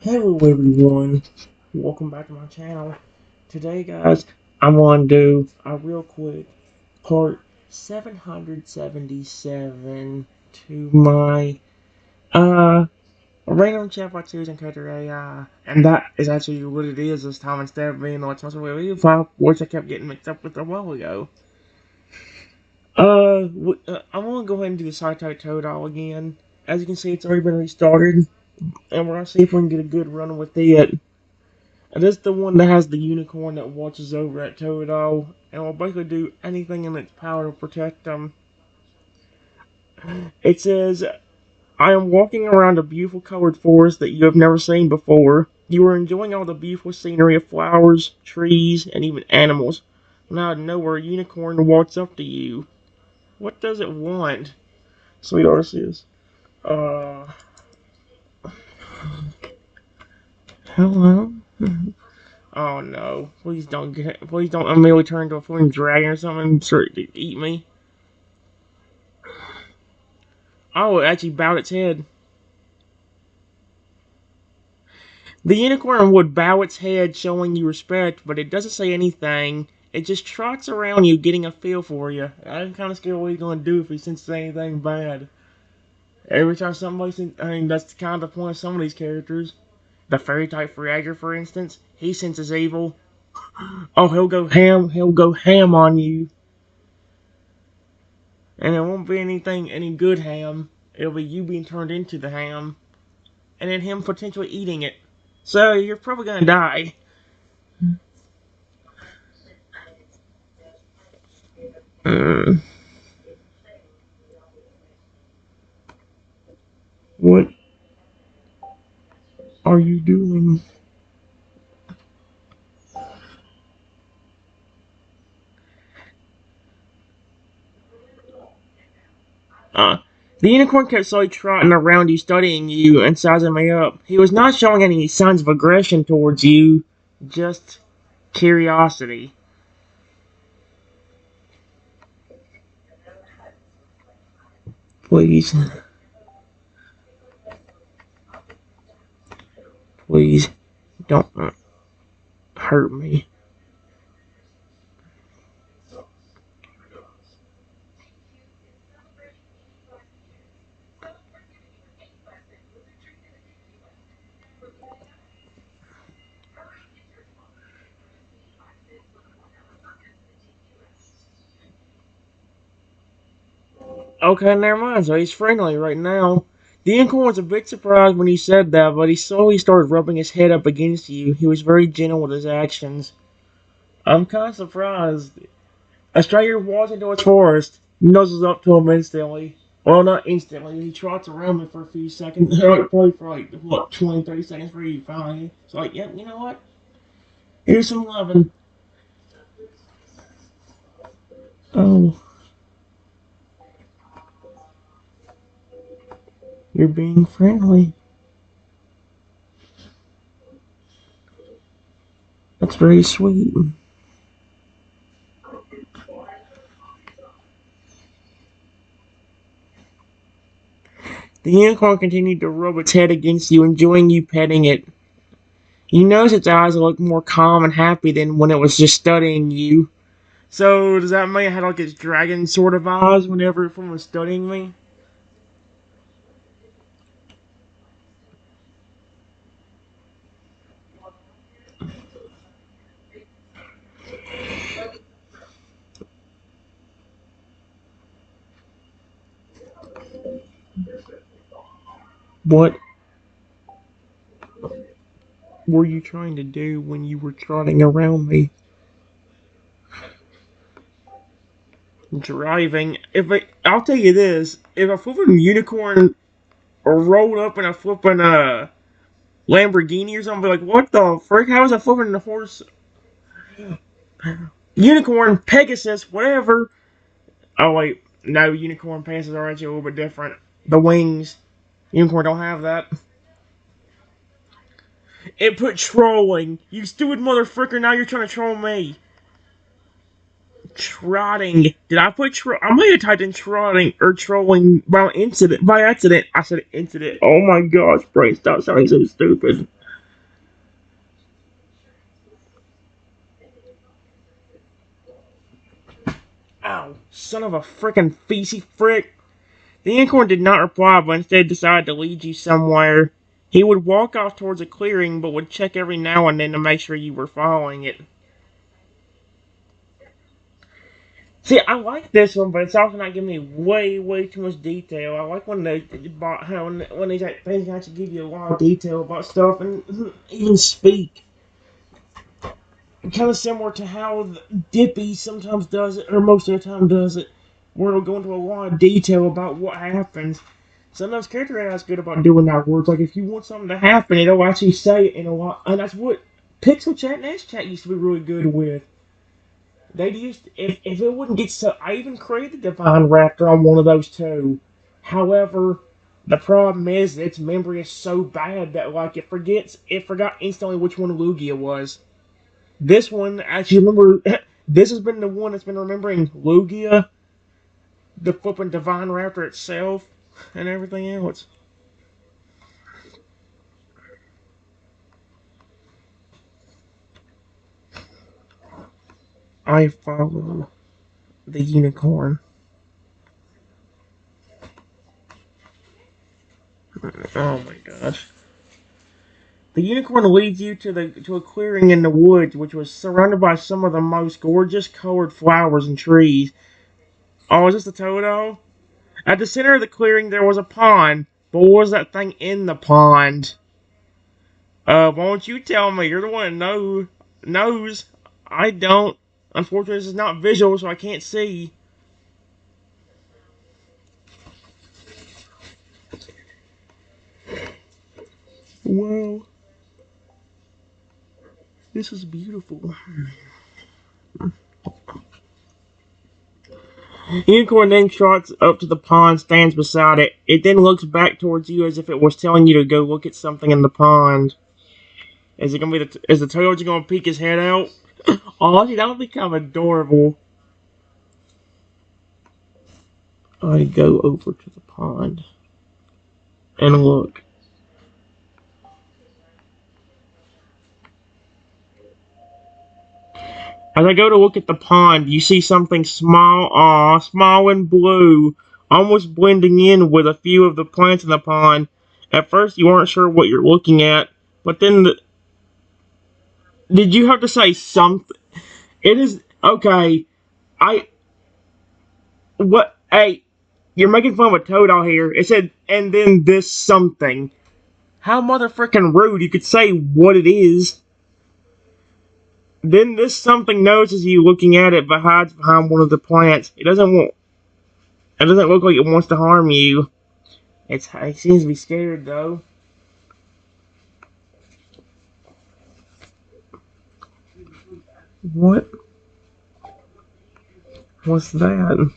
Hello everyone, welcome back to my channel. Today guys, I'm going to do a real quick part 777 to my random chatbot series in Character.ai, and that is actually what it is this time instead of being like something which I kept getting mixed up with a while ago. I'm going to go ahead and do the Type Totodile again. As you can see, it's already been restarted, and we're going to see if we can get a good run with it. And this is the one that has the unicorn that watches over at Totodile and will basically do anything in its power to protect them. It says, I am walking around a beautiful colored forest that you have never seen before. You are enjoying all the beautiful scenery of flowers, trees, and even animals. When out of nowhere, a unicorn walks up to you. What does it want? Sweet Arceus. Uh, Hello? Oh no. Please don't immediately turn into a flaming dragon or something and start to eat me. Oh, it actually bowed its head. The unicorn would bow its head, showing you respect, but it doesn't say anything. It just trots around you, getting a feel for you. I'm kind of scared what he's going to do if he senses anything bad. Every time that's kind of the point of some of these characters. The fairy type Fragger, for instance, he senses evil. Oh, he'll go ham. He'll go ham on you. And it won't be any good ham. It'll be you being turned into the ham. And then him potentially eating it. So you're probably gonna die. Uh, what are you doing? Uh, the unicorn kept slowly trotting around you, studying you, and sizing me up. He was not showing any signs of aggression towards you, just curiosity. Please, please, don't hurt me. Okay, never mind. So he's friendly right now. The unicorn was a bit surprised when he said that, but he slowly started rubbing his head up against you. He was very gentle with his actions. I'm kind of surprised. A stranger walks into its forest, nuzzles up to him instantly. Well, not instantly. He trots around me for a few seconds. Probably for like, what, 20, 30 seconds before he finally. It's like, yep, you know what? Here's some loving. Oh, you're being friendly. That's very sweet. The unicorn continued to rub its head against you, enjoying you petting it. You notice its eyes look more calm and happy than when it was just studying you. So, does that mean it had like its dragon sort of eyes whenever it was studying me? What were you trying to do when you were trotting around me? Driving. I'll tell you this: if a flipping unicorn rolled up in a flipping Lamborghini or something, I'd be like, what the frick? How is a flipping horse, unicorn, Pegasus, whatever? Oh wait, no, unicorn Pegasus are actually a little bit different. The wings, unicorn don't have that. It put trolling. You stupid motherfucker! Now you're trying to troll me. Trotting. Did I put I might have typed in trotting or trolling by accident. I said incident. Oh my gosh, brain, stop sounding so stupid. Son of a frickin' feisty frick. The unicorn did not reply, but instead decided to lead you somewhere. He would walk off towards a clearing, but would check every now and then to make sure you were following it. See, I like this one, but it's also not giving me way too much detail. I like when they about how when these things actually give you a lot of detail about stuff and even speak. Kind of similar to how Dippy sometimes does it, or most of the time does it, where it'll go into a lot of detail about what happens. Sometimes Character.ai is good about doing that. Where it's like if you want something to happen, it'll actually say it in a lot, and that's what Pixel Chat and S Chat used to be really good with. They used if it wouldn't get so. I even created Divine Raptor on one of those too. However, the problem is its memory is so bad that like it forgot instantly which one Lugia was. This one actually remember. This has been the one that's been remembering Lugia, the flipping Divine Raptor itself, and everything else. I follow the unicorn. Oh my gosh. The unicorn leads you to a clearing in the woods, which was surrounded by some of the most gorgeous colored flowers and trees. Oh, is this the Totodile? At the center of the clearing, there was a pond. But what was that thing in the pond? Why don't you tell me? You're the one that knows. I don't. Unfortunately, this is not visual, so I can't see. Wow, this is beautiful. Unicorn then trots up to the pond, stands beside it. It then looks back towards you as if it was telling you to go look at something in the pond. Is it gonna be is the turtle gonna peek his head out? Oh, that would be kind of adorable. I go over to the pond and look. As I go to look at the pond, you see something small and blue, almost blending in with a few of the plants in the pond. At first, you aren't sure what you're looking at, but then did you have to say something? It is okay. I what? Hey, you're making fun of a Totodile here. It said, and then this something. How motherfucking rude! You could say what it is. Then this something notices you looking at it, but hides behind one of the plants. It doesn't want. It doesn't look like it wants to harm you. It seems to be scared though. What? What's that?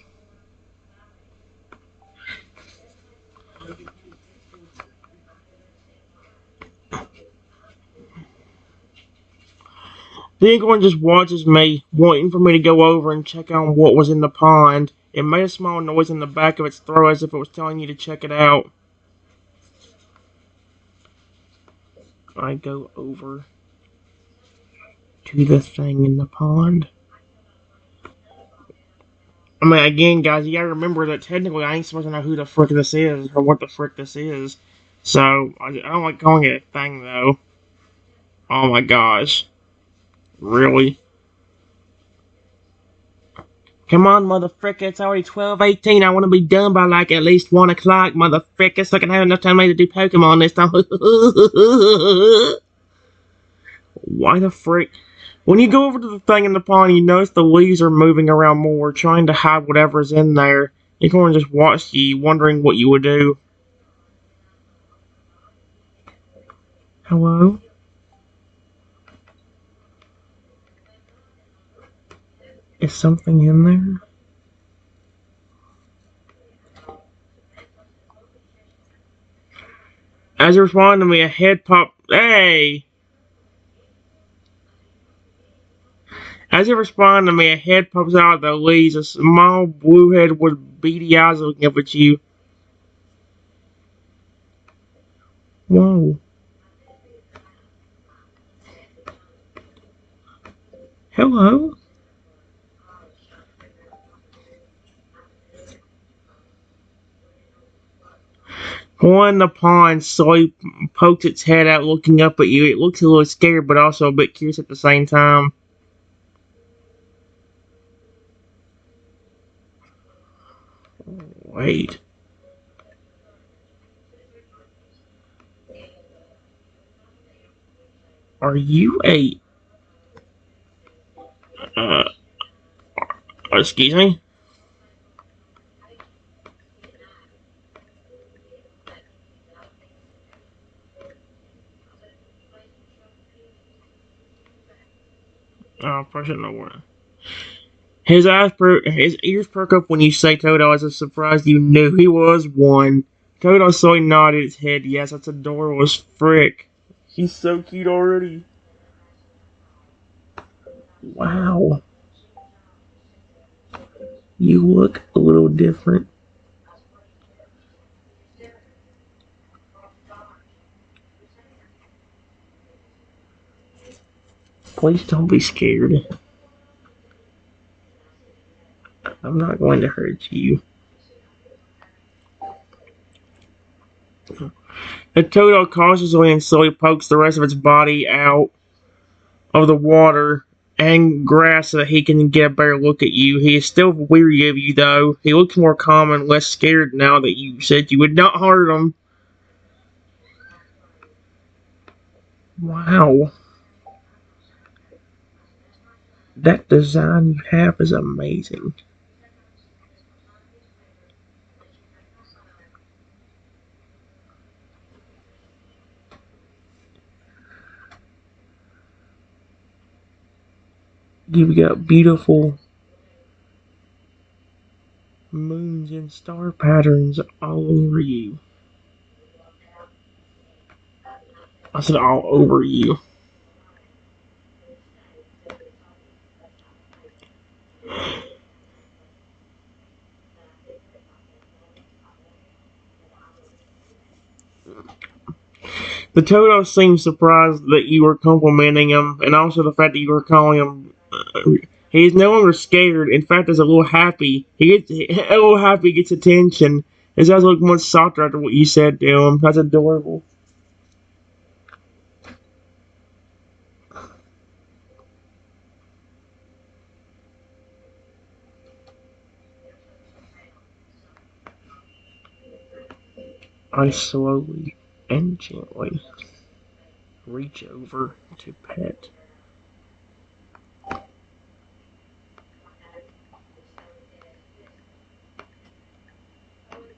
The unicorn just watches me, wanting for me to go over and check on what was in the pond. It made a small noise in the back of its throat as if it was telling you to check it out. I go over to the thing in the pond. I mean, again, guys, you gotta remember that technically I ain't supposed to know who the frick this is or what the frick this is. So, I don't like calling it a thing, though. Oh my gosh. Really? Come on, motherfricker, it's already 12:18. I want to be done by like at least 1 o'clock, motherfricker, so I can have enough time to do Pokemon this time. Why the frick? When you go over to the thing in the pond, you notice the leaves are moving around more, trying to hide whatever's in there. Unicorn just watched you, wondering what you would do. Hello? Is something in there? As you respond to me, a head pop. Hey! As you respond to me, a head pops out of the leaves. A small blue head with beady eyes looking up at you. Whoa. Hello? One in the pond slowly pokes its head out, looking up at you. It looks a little scared, but also a bit curious at the same time. Wait. Are you a... Uh, excuse me? Oh, I should know where. His ears perk up when you say Totodile. As a surprise, you knew he was one. Totodile slowly nodded his head. Yes, that's adorable as frick. He's so cute already. Wow. You look a little different. Please don't be scared. I'm not going to hurt you. The Totodile cautiously and slowly pokes the rest of its body out of the water and grass so that he can get a better look at you. He is still weary of you, though. He looks more calm and less scared now that you said you would not hurt him. Wow. That design you have is amazing. You've got beautiful moons and star patterns all over you. I said all over you. The Toto seemed surprised that you were complimenting him, and also the fact that you were calling him. He is no longer scared. In fact, is a little happy. A little happy gets attention. His eyes look much softer after what you said to him. That's adorable. I slowly and gently reach over to pet.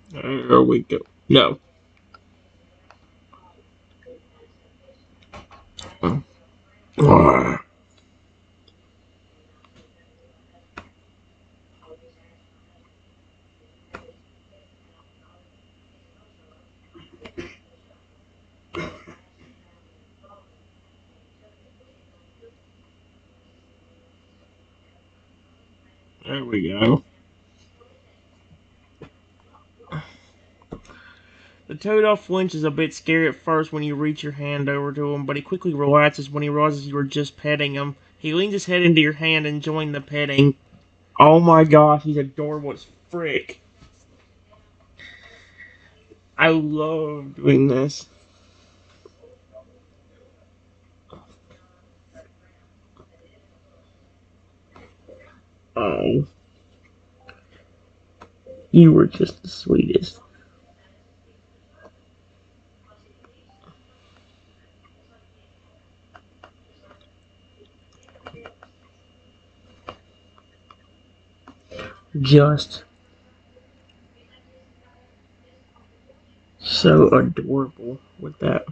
There we go. No. There we go. The Toad flinches a bit scared at first when you reach your hand over to him, but he quickly relaxes when he realizes you were just petting him. He leans his head into your hand, enjoying the petting. Oh my gosh, he's adorable as frick. I love doing this. Oh, you were just the sweetest. Just so adorable with that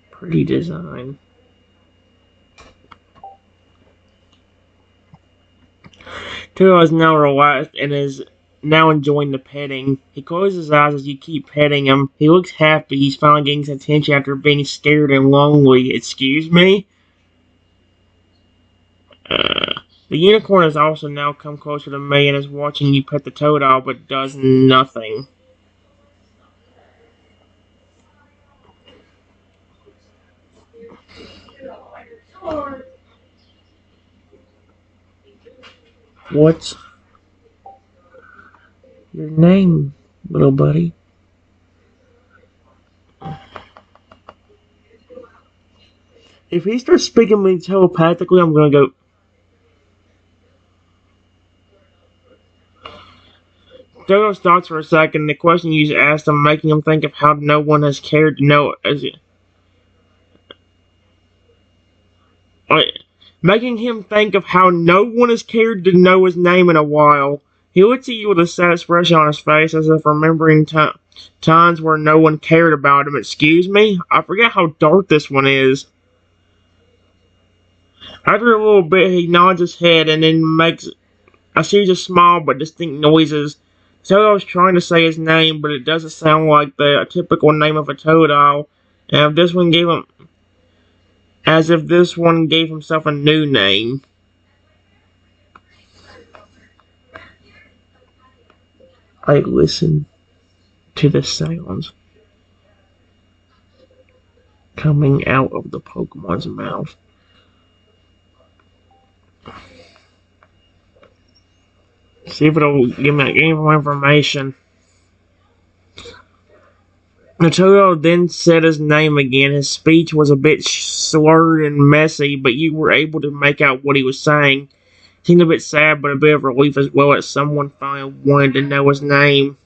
pretty design. Turo is now relaxed and is now enjoying the petting. He closes his eyes as you keep petting him. He looks happy. He's finally getting some attention after being scared and lonely. Excuse me? The unicorn has also now come closer to me and is watching you pet the Totodile, but does nothing. What's your name, little buddy? If he starts speaking to me telepathically, I'm gonna go. Dodo stops for a second. The question you asked him, making him think of how no one has cared to know. Making him think of how no one has cared to know his name in a while. He looks at you with a sad expression on his face, as if remembering times where no one cared about him. Excuse me? I forget how dark this one is. After a little bit, he nods his head and then makes a series of small but distinct noises. Toto was trying to say his name, but it doesn't sound like the typical name of a Totodile. And if this one gave him, as if this one gave himself a new name. I listen to the sounds coming out of the Pokemon's mouth. See if it'll give me any more information. Natoto then said his name again. His speech was a bit slurred and messy, but you were able to make out what he was saying. He seemed a bit sad, but a bit of relief as well that someone finally wanted to know his name.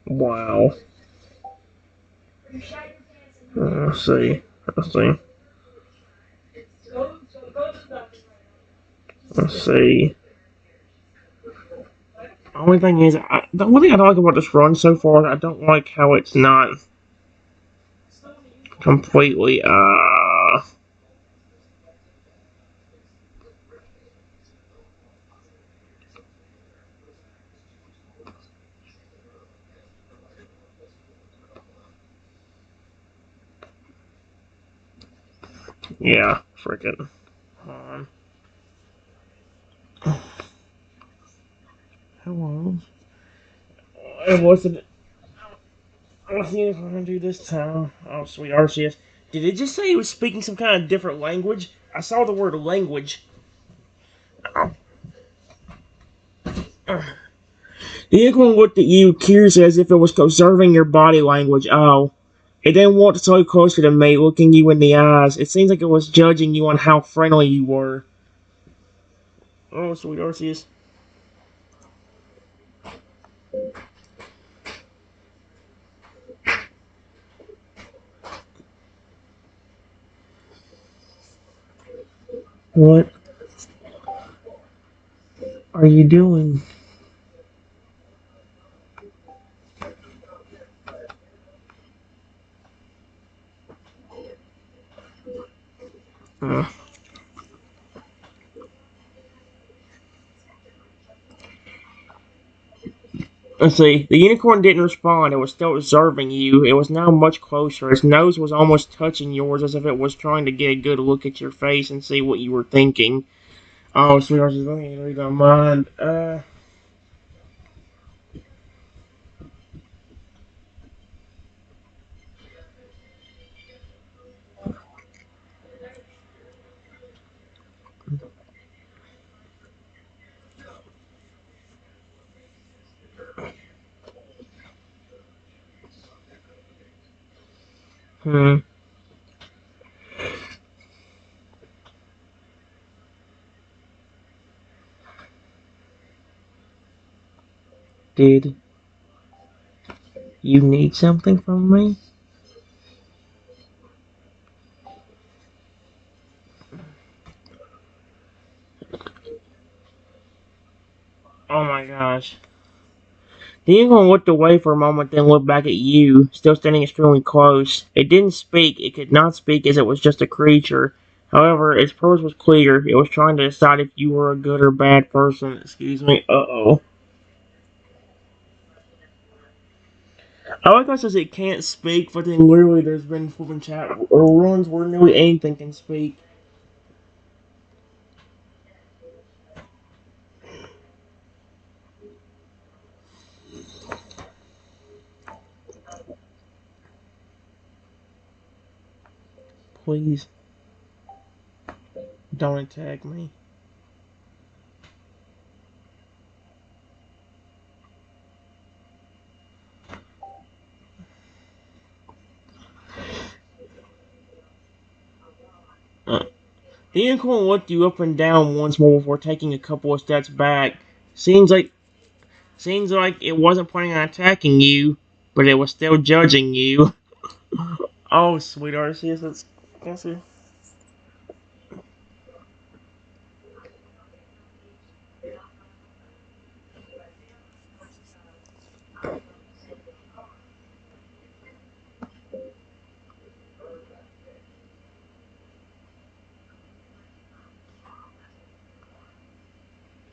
Wow. Let's see. Let's see. Let's see. The only thing is, the only thing I don't like about this run so far, I don't like how it's not completely, yeah, frickin'. Hello. It wasn't. Let's see if we're gonna do this time. Oh, sweet Arceus. Did it just say he was speaking some kind of different language? I saw the word language. The unicorn looked at you, curious as if it was observing your body language. Oh. It then walked so closer to me, looking you in the eyes. It seems like it was judging you on how friendly you were. Oh, sweet Arceus. What are you doing? Uh, let's see. The unicorn didn't respond. It was still observing you. It was now much closer. Its nose was almost touching yours as if it was trying to get a good look at your face and see what you were thinking. Oh, sweet Arceus, let me read my mind. Hmm. Did you need something from me? Oh my gosh. The unicorn looked away for a moment, then looked back at you, still standing extremely close. It didn't speak. It could not speak as it was just a creature. However, its purpose was clear. It was trying to decide if you were a good or bad person. Excuse me. Uh-oh. I like how it says it can't speak, but then literally there's been flipping chat or runs where nearly anything can speak. Please, don't attack me. The unicorn looked you up and down once more before taking a couple of steps back. Seems like seems like it wasn't planning on attacking you, but it was still judging you. Oh, sweetheart, see, that's it.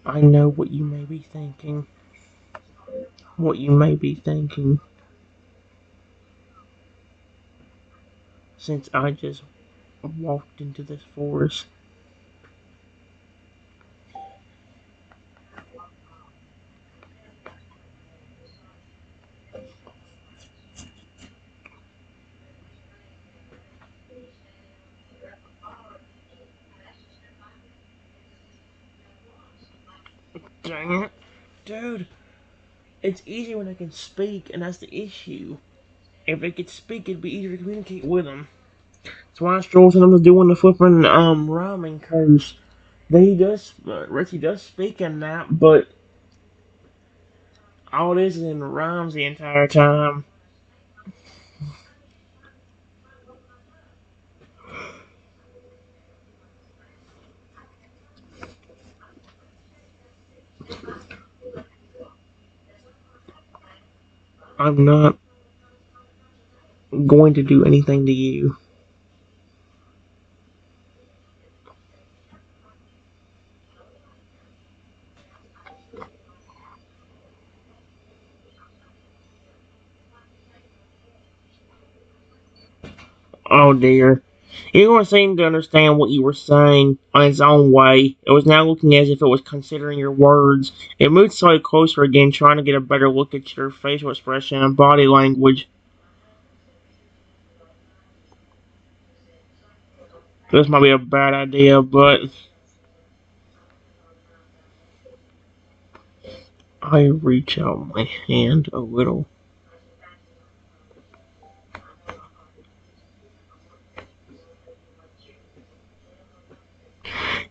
I know what you may be thinking. What you may be thinking. Since I just walked into this forest. Dang it. Dude, it's easy when I can speak, and that's the issue. If they could speak, it'd be easier to communicate with them. That's why I strolled to them to doing the flipping rhyming curse. Richie does speak in that, but all it is in rhymes the entire time. I'm not going to do anything to you. Oh dear. Everyone seemed to understand what you were saying on its own way. It was now looking as if it was considering your words. It moved slightly closer again, trying to get a better look at your facial expression and body language. This might be a bad idea, but I reach out my hand a little.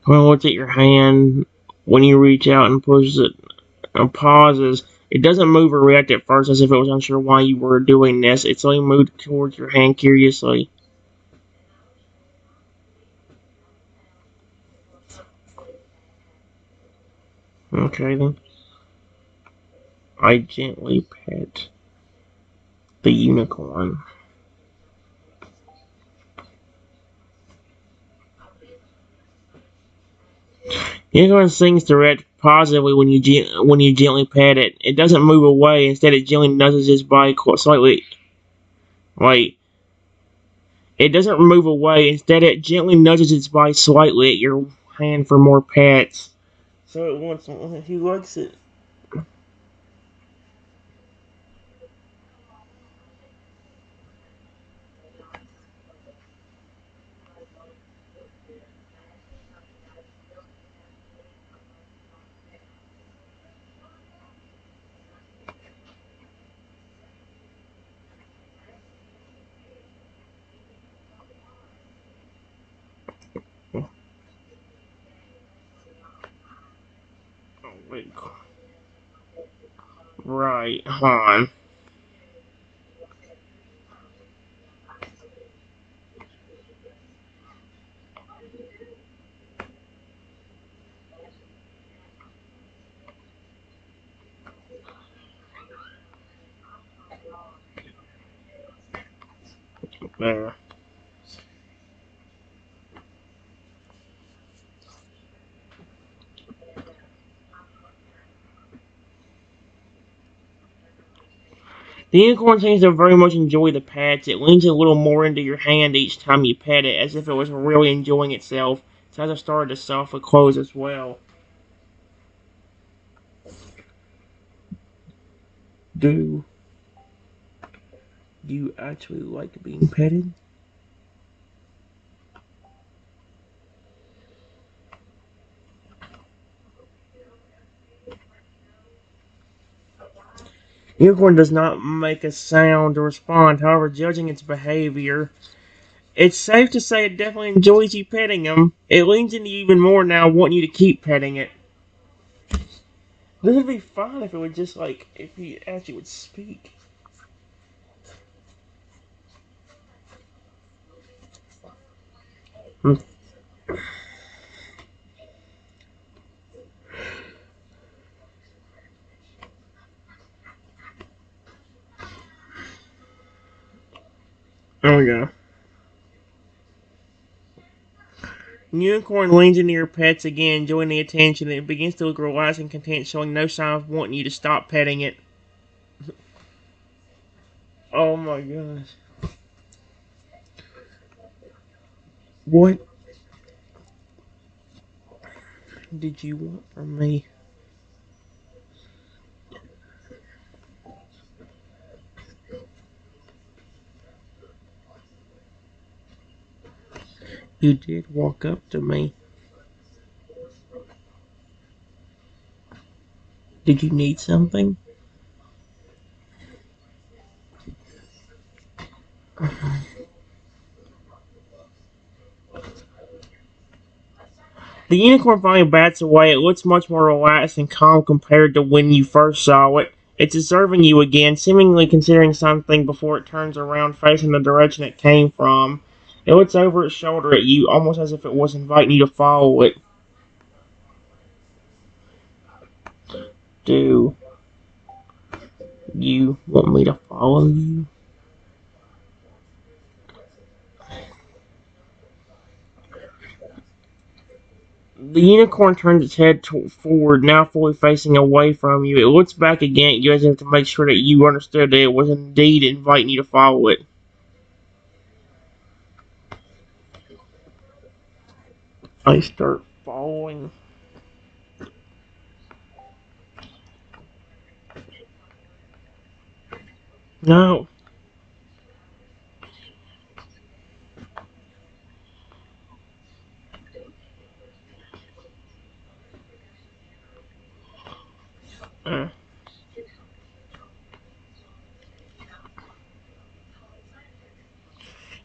When I look at your hand, when you reach out and pushes it and pauses, it doesn't move or react at first as if it was unsure why you were doing this. It slowly moved towards your hand curiously. Okay then. I gently pet the unicorn. The unicorn seems to react positively when you gently pet it. It doesn't move away. Instead, it gently nudges its body slightly. Wait. It doesn't move away. Instead, it gently nudges its body slightly at your hand for more pets. So it wants. He likes it. Oh, wait. Right, hold there. The unicorn seems to very much enjoy the pets. It leans a little more into your hand each time you pet it, as if it was really enjoying itself. Its eyes have started to softly close as well. Do you actually like being petted? The unicorn does not make a sound to respond. However, judging its behavior, It's safe to say it definitely enjoys you petting him. It leans into you even more now, wanting you to keep petting it. This would be fine if it would just like if he actually would speak. Hmm. Oh yeah. Unicorn leans into your pets again, enjoying the attention. It begins to look relaxed and content, showing no sign of wanting you to stop petting it. Oh my gosh. What did you want from me? You did walk up to me. Did you need something? The unicorn finally bats away. It looks much more relaxed and calm compared to when you first saw it. It's observing you again, seemingly considering something before it turns around facing the direction it came from. It looks over its shoulder at you, almost as if it was inviting you to follow it. Do you want me to follow you? The unicorn turns its head forward, now fully facing away from you. It looks back again at you as if to make sure that you understood that it was indeed inviting you to follow it. I start following. No. Uh.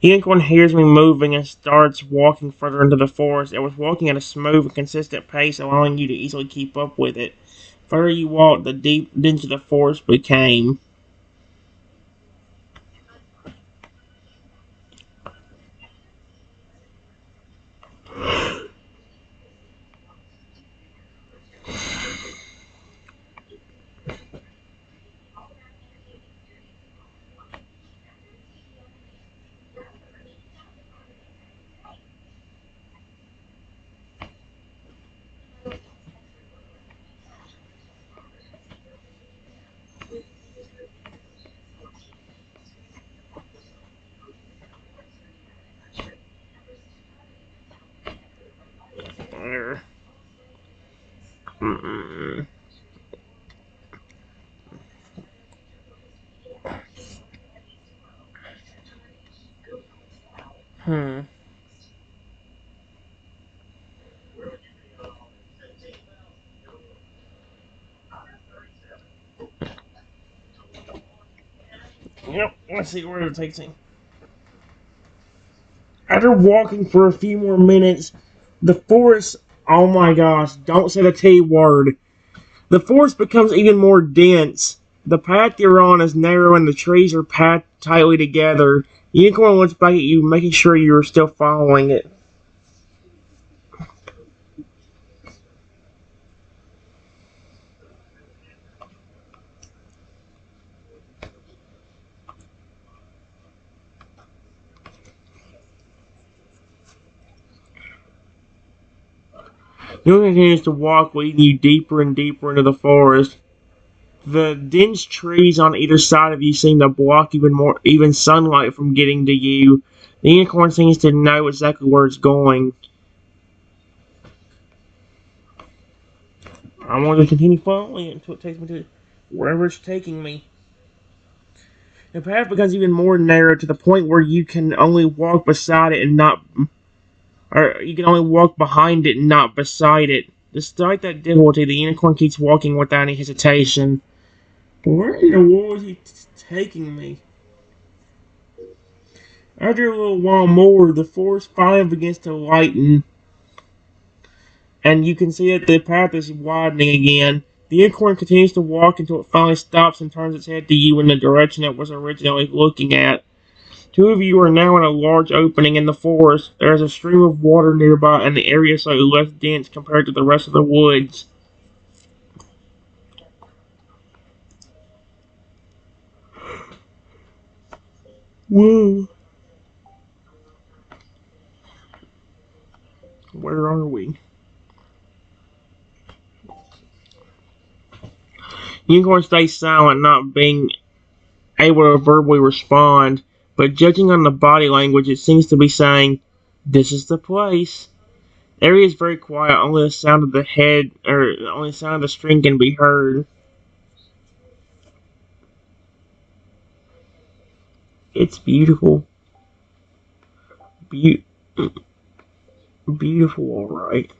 Unicorn hears me moving and starts walking further into the forest. It was walking at a smooth and consistent pace, allowing you to easily keep up with it. The further you walked, the deep denser the forest became. Mm-mm. Hmm. Yep, let's see where it takes me. After walking for a few more minutes, the forest, oh my gosh, don't say the T word. The forest becomes even more dense. The path you're on is narrow and the trees are packed tightly together. Unicorn looks back at you, making sure you're still following it. Unicorn continues to walk, leading you deeper and deeper into the forest. The dense trees on either side of you seem to block even sunlight from getting to you. The unicorn seems to know exactly where it's going. I'm going to continue following it until it takes me to wherever it's taking me. The path becomes even more narrow to the point where you can only walk beside it and not, or you can only walk behind it and not beside it. Despite that difficulty, the unicorn keeps walking without any hesitation. Where in the world is he taking me? After a little while more, the forest finally begins to lighten, and you can see that the path is widening again. The unicorn continues to walk until it finally stops and turns its head to you in the direction it was originally looking at. Two of you are now in a large opening in the forest. There is a stream of water nearby, and the area is slightly less dense compared to the rest of the woods. Whoa. Where are we? Unicorn stays silent, not being able to verbally respond, but judging on the body language, it seems to be saying, "This is the place." The area is very quiet. Only the sound of the head, or only the sound of the string, can be heard. It's beautiful, Be- beautiful. All right.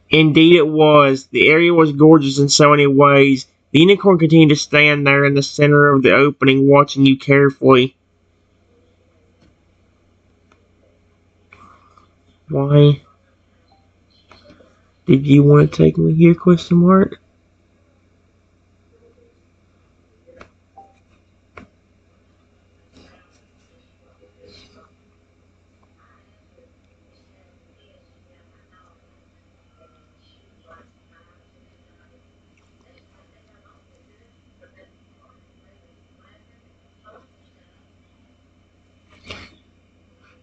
Indeed, it was. The area was gorgeous in so many ways. The unicorn continued to stand there in the center of the opening, watching you carefully. Why did you want to take me here? Question mark.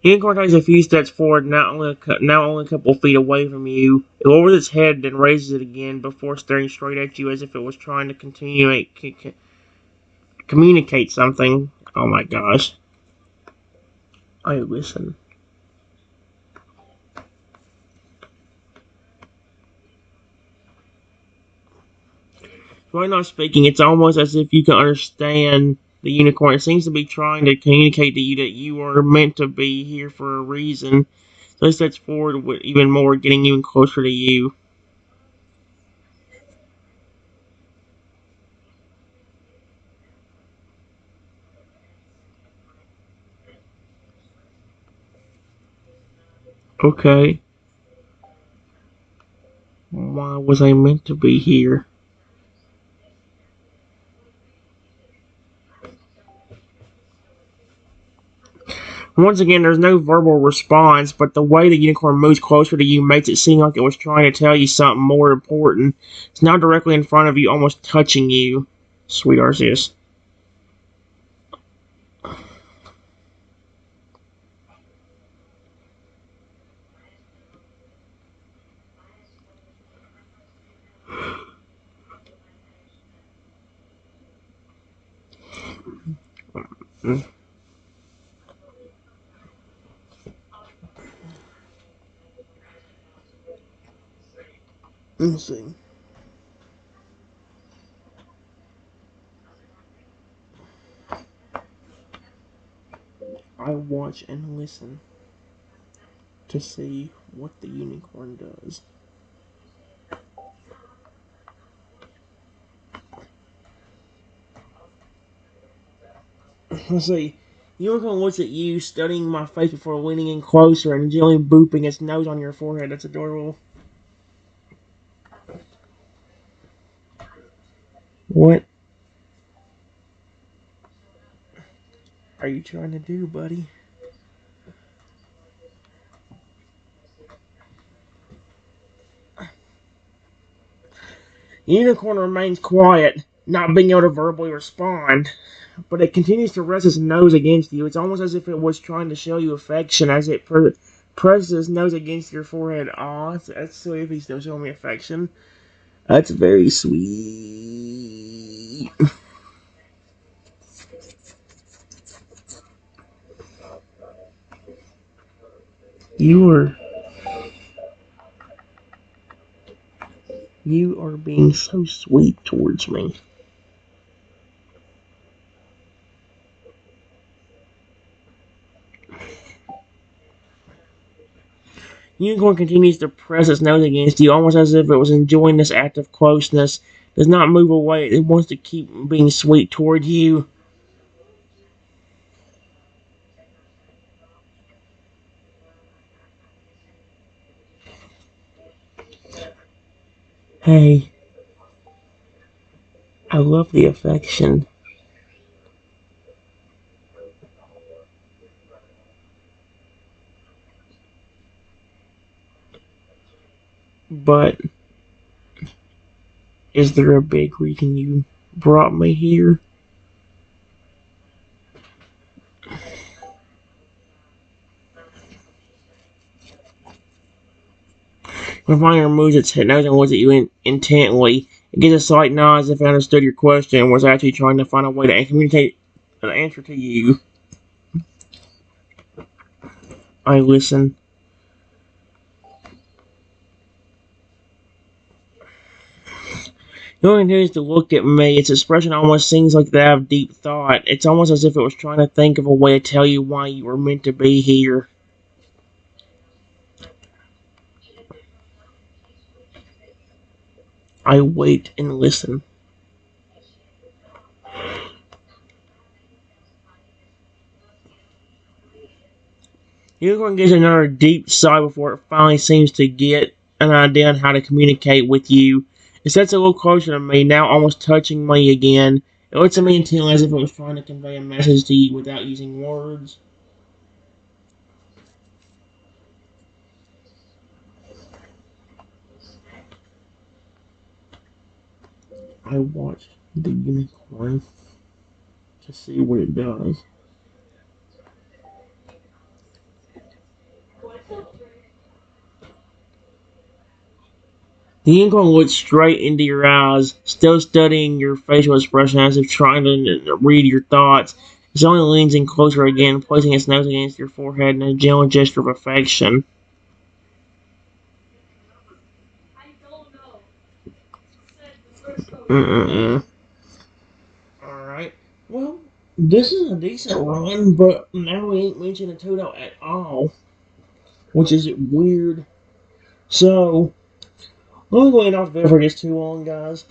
The unicorn takes a few steps forward, now only a couple feet away from you. It lowers its head, then raises it again before staring straight at you as if it was trying to communicate something. Oh my gosh. I listen. Right now speaking, it's almost as if you can understand the unicorn. It seems to be trying to communicate to you that you are meant to be here for a reason. So it steps forward with even more, getting even closer to you. Okay. Why was I meant to be here? Once again, there's no verbal response, but the way the unicorn moves closer to you makes it seem like it was trying to tell you something more important. It's now directly in front of you, almost touching you. Sweet Arceus. Let's see. I watch and listen to see what the unicorn does. Let's see. The unicorn looks at you, studying my face before leaning in closer and gently booping its nose on your forehead. That's adorable. What are you trying to do, buddy? The unicorn remains quiet, not being able to verbally respond, but it continues to rest its nose against you. It's almost as if it was trying to show you affection as it presses its nose against your forehead. Aw, that's sweet if he's still showing me affection. That's very sweet. You are you are being so sweet towards me. Unicorn continues to press its nose against you, almost as if it was enjoying this act of closeness. does not move away. It wants to keep being sweet toward you. Hey, I love the affection, but is there a big reason you brought me here? When Fire removes its head nose and looks at you intently, it gives a slight nod as if it understood your question and was actually trying to find a way to communicate an answer to you. I listen. The only thing is to look at me. Its expression almost seems like that of deep thought. It's almost as if it was trying to think of a way to tell you why you were meant to be here. I wait and listen. The unicorn gives another deep sigh before it finally seems to get an idea on how to communicate with you. It sits a little closer to me, now almost touching me again. It looks at me intently as if it was trying to convey a message to you without using words. I watch the unicorn to see what it does. The unicorn looks straight into your eyes, still studying your facial expression as if trying to read your thoughts. It only leans in closer again, placing its nose against your forehead in a gentle gesture of affection. Mm-mm-mm. Alright. Well, this is a decent run, but now we ain't mentioning Toto at all, which is weird. So, I'm going to go ahead and off the bed for this too long, guys.